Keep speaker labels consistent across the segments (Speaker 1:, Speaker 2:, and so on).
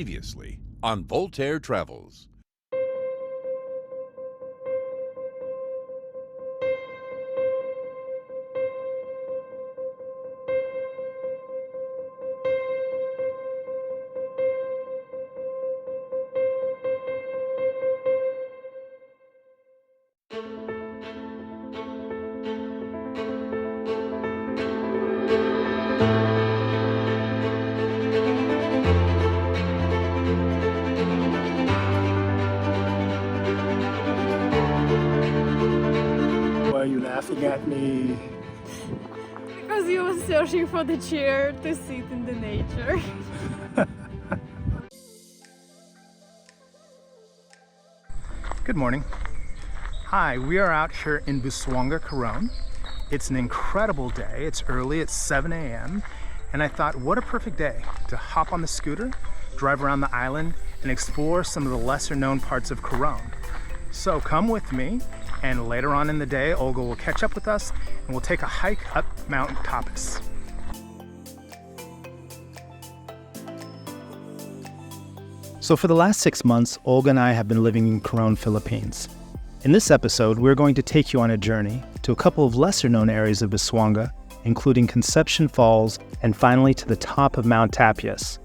Speaker 1: Previously on Voltaire Travels.
Speaker 2: Why are you laughing at me?
Speaker 3: Because you were searching for the chair to sit in the nature.
Speaker 2: Good morning. Hi, we are out here in Busuanga Coron. It's an incredible day. It's early, it's 7 a.m. And I thought, what a perfect day to hop on the scooter, drive around the island, and explore some of the lesser known parts of Coron. So come with me, and later on in the day, Olga will catch up with us and we'll take a hike up Mount Tapyas. So for the last 6 months, Olga and I have been living in Coron, Philippines. In this episode, we're going to take you on a journey to a couple of lesser known areas of Busuanga, including Conception Falls and finally to the top of Mount Tapyas.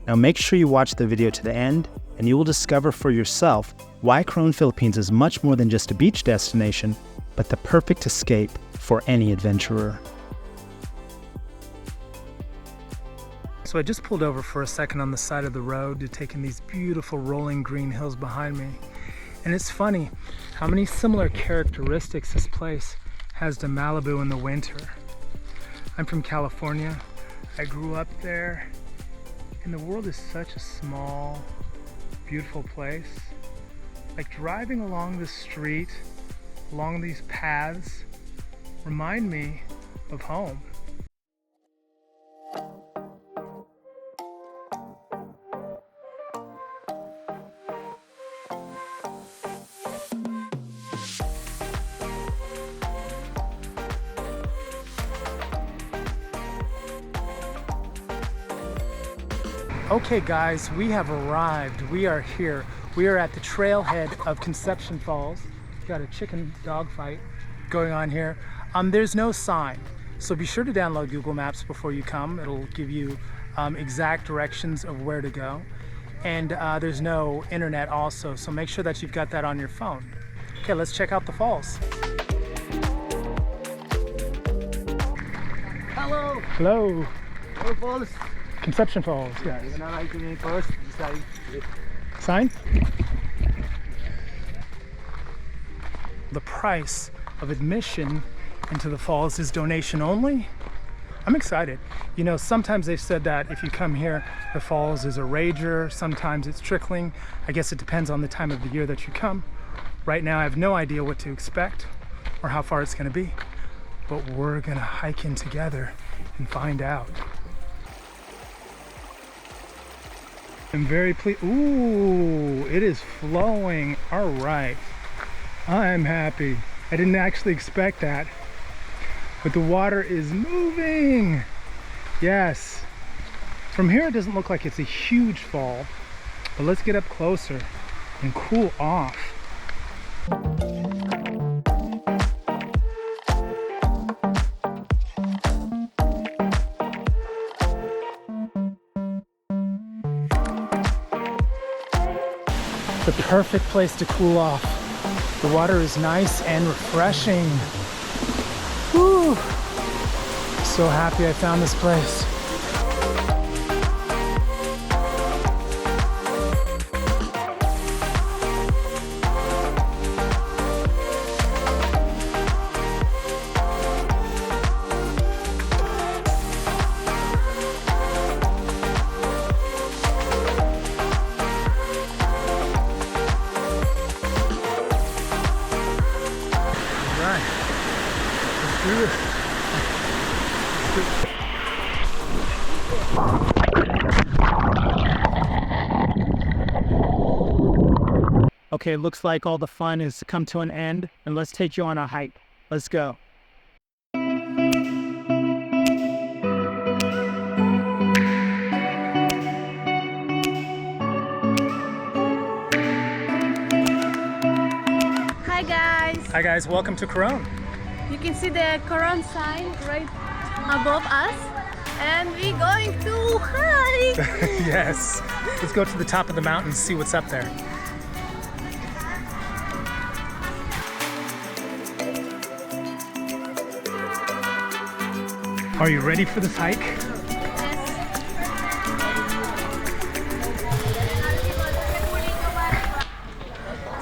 Speaker 2: Now make sure you watch the video to the end and you will discover for yourself why Coron, Philippines is much more than just a beach destination, but the perfect escape for any adventurer. So I just pulled over for a second on the side of the road to take in these beautiful rolling green hills behind me. And it's funny how many similar characteristics this place has to Malibu in the winter. I'm from California. I grew up there. And the world is such a small, beautiful place. Like driving along the street, along these paths, remind me of home. Okay guys, we have arrived. We are here. We are at the trailhead of Conception Falls. We've got a chicken dog fight going on here. There's no sign, so be sure to download Google Maps before you come. It'll give you exact directions of where to go. And there's no internet also, so make sure that you've got that on your phone. Okay, let's check out the falls.
Speaker 4: Hello!
Speaker 2: Hello,
Speaker 4: Hello, Falls.
Speaker 2: Conception Falls, yes.
Speaker 4: You're gonna write to me first, decide.
Speaker 2: Sign? The price of admission into the falls is donation only. I'm excited. You know, sometimes they've said that if you come here, the falls is a rager, sometimes it's trickling. I guess it depends on the time of the year that you come. Right now I have no idea what to expect or how far it's gonna be, but we're gonna hike in together and find out. I'm very pleased. Ooh, it is flowing. All right. I'm happy. I didn't actually expect that, but the water is moving. Yes. From here, it doesn't look like it's a huge fall, but let's get up closer and cool off. The perfect place to cool off. The water is nice and refreshing. Whew. So happy I found this place. Okay, it looks like all the fun has come to an end, and let's take you on a hike. Let's go. Hi guys, welcome to Coron.
Speaker 3: You can see the Coron sign right above us, and we're going to hike.
Speaker 2: Yes, let's go to the top of the mountain and see what's up there. Are you ready for this hike?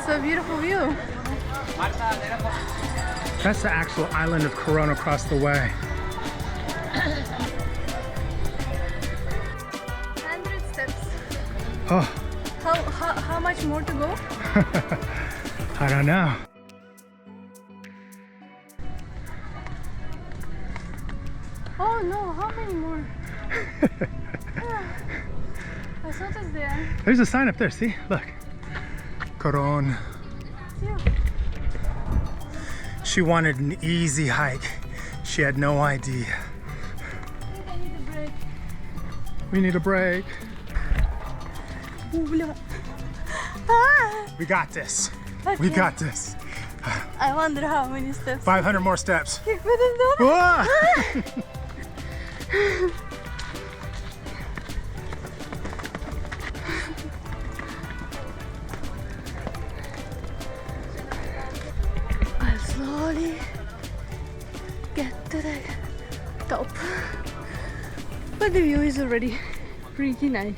Speaker 3: So beautiful view.
Speaker 2: That's the actual island of Coron across the way.
Speaker 3: 100 steps.
Speaker 2: Oh,
Speaker 3: How much more to go?
Speaker 2: I don't know.
Speaker 3: Oh no, how many more? I thought it's there.
Speaker 2: There's a sign up there, see? Look. Coron.
Speaker 3: Yeah.
Speaker 2: She wanted an easy hike. She had no idea.
Speaker 3: I need a break.
Speaker 2: We need a break.
Speaker 3: Ah,
Speaker 2: We got this. We got this.
Speaker 3: I wonder how many steps.
Speaker 2: 500 more steps.
Speaker 3: You couldn't do it.
Speaker 2: Whoa!
Speaker 3: I'll slowly get to the top. But the view is already pretty nice.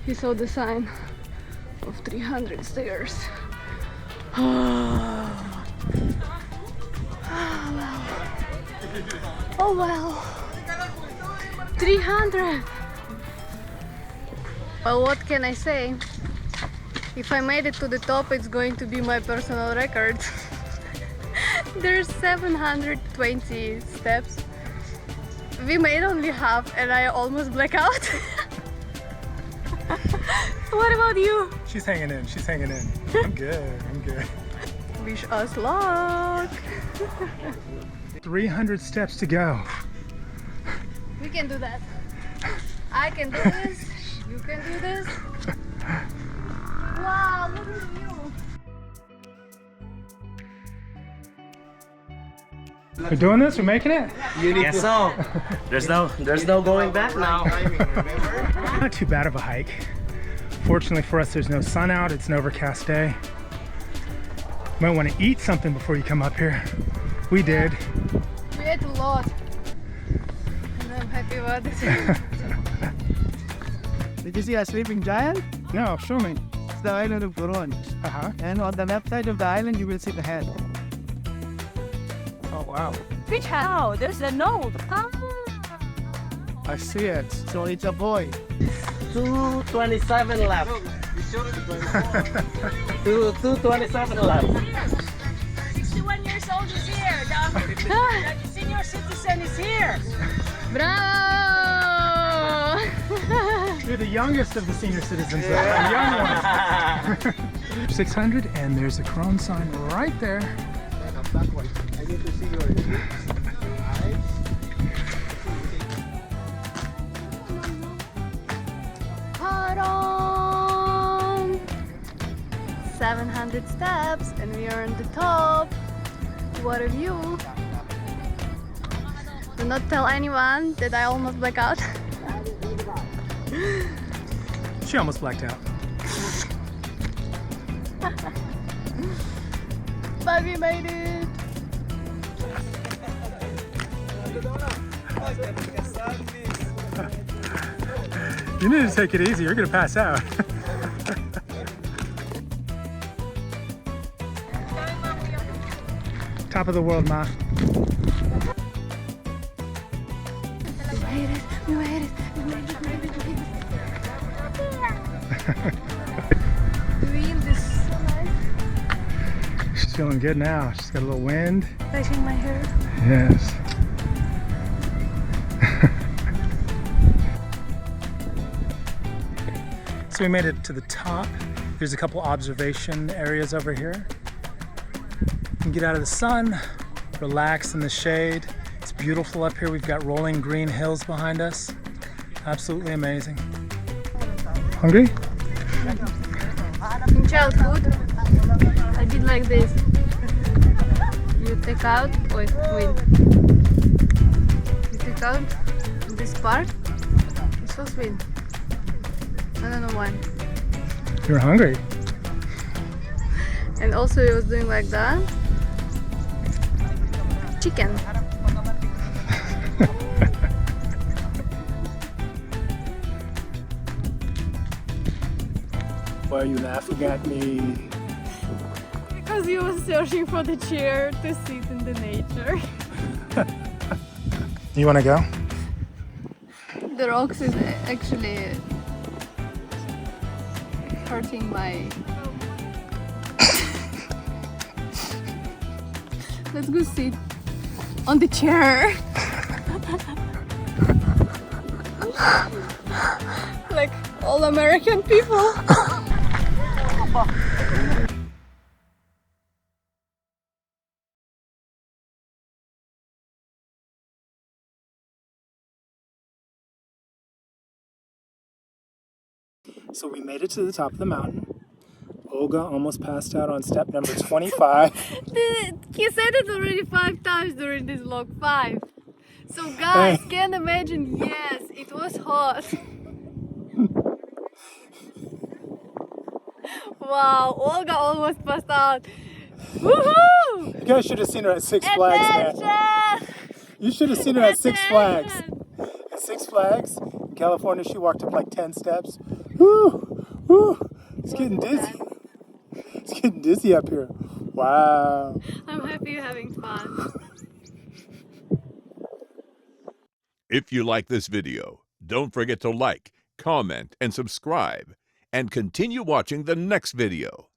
Speaker 3: You saw the sign of 300 stairs. Oh wow. 300. Well, what can I say? If I made it to the top, it's going to be my personal record. There's 720 steps. We made only half and I almost black out. What about you?
Speaker 2: She's hanging in. She's hanging in. I'm good. I'm good.
Speaker 3: Wish us luck.
Speaker 2: 300 steps to go.
Speaker 3: We can do that. I can do this. You can do this. Wow, look at the view.
Speaker 2: We're doing this? We're making it?
Speaker 5: Yes, so there's no going back now.
Speaker 2: Not too bad of a hike. Fortunately for us, there's no sun out. It's an overcast day. You might want to eat something before you come up here. We did.
Speaker 3: We ate a lot. And I'm happy about it.
Speaker 4: Did you see a sleeping giant?
Speaker 2: No, show me.
Speaker 4: It's the island of Coron.
Speaker 2: Uh-huh.
Speaker 4: And on the left side of the island, you will see the head.
Speaker 2: Oh, wow.
Speaker 3: Which how? There's a note.
Speaker 2: I see it.
Speaker 4: So it's a boy.
Speaker 5: 227 left. 227 left.
Speaker 6: 61 years old is here. The senior citizen is here.
Speaker 3: Bravo!
Speaker 2: You're the youngest of the senior citizens, though. I'm the young one. 600, and there's a Coron sign right there.
Speaker 4: I get to see your eyes.
Speaker 3: Coron! 700 steps and we are on the top. What a view! Do not tell anyone that I almost black out.
Speaker 2: She almost blacked out.
Speaker 3: But we made it!
Speaker 2: You need to take it easy. You're going to pass out. Top of the world, Ma.
Speaker 3: We made it! We made it! We made it! We made it! We made it! The wind is so nice.
Speaker 2: She's feeling good now. She's got a little wind.
Speaker 3: Touching my hair.
Speaker 2: Yes. So we made it to the top. There's a couple observation areas over here. You can get out of the sun, relax in the shade. It's beautiful up here. We've got rolling green hills behind us. Absolutely amazing. Hungry?
Speaker 3: In childhood, I did like this. You take out, wait. You take out this part. It's so sweet. I don't know why.
Speaker 2: You're hungry.
Speaker 3: And also he was doing like that. Chicken.
Speaker 2: Why are you laughing at me?
Speaker 3: Because he was searching for the chair to sit in the nature.
Speaker 2: You want to go?
Speaker 3: The rocks is actually hurting my... Let's go sit on the chair. Like all American people.
Speaker 2: So we made it to the top of the mountain. Olga almost passed out on step number 25.
Speaker 3: He said it already 5 times during this vlog. 5. So guys, can imagine, yes, it was hot. Wow, Olga almost passed out. Woohoo!
Speaker 2: You guys should have seen her at Six Flags, man. You should have seen her at Six Flags. At Six Flags in California, she walked up like 10 steps. Woo! Woo! It's getting dizzy. It's getting dizzy up here. Wow.
Speaker 3: I'm happy you're having fun.
Speaker 1: If you like this video, don't forget to like, comment, and subscribe, and continue watching the next video.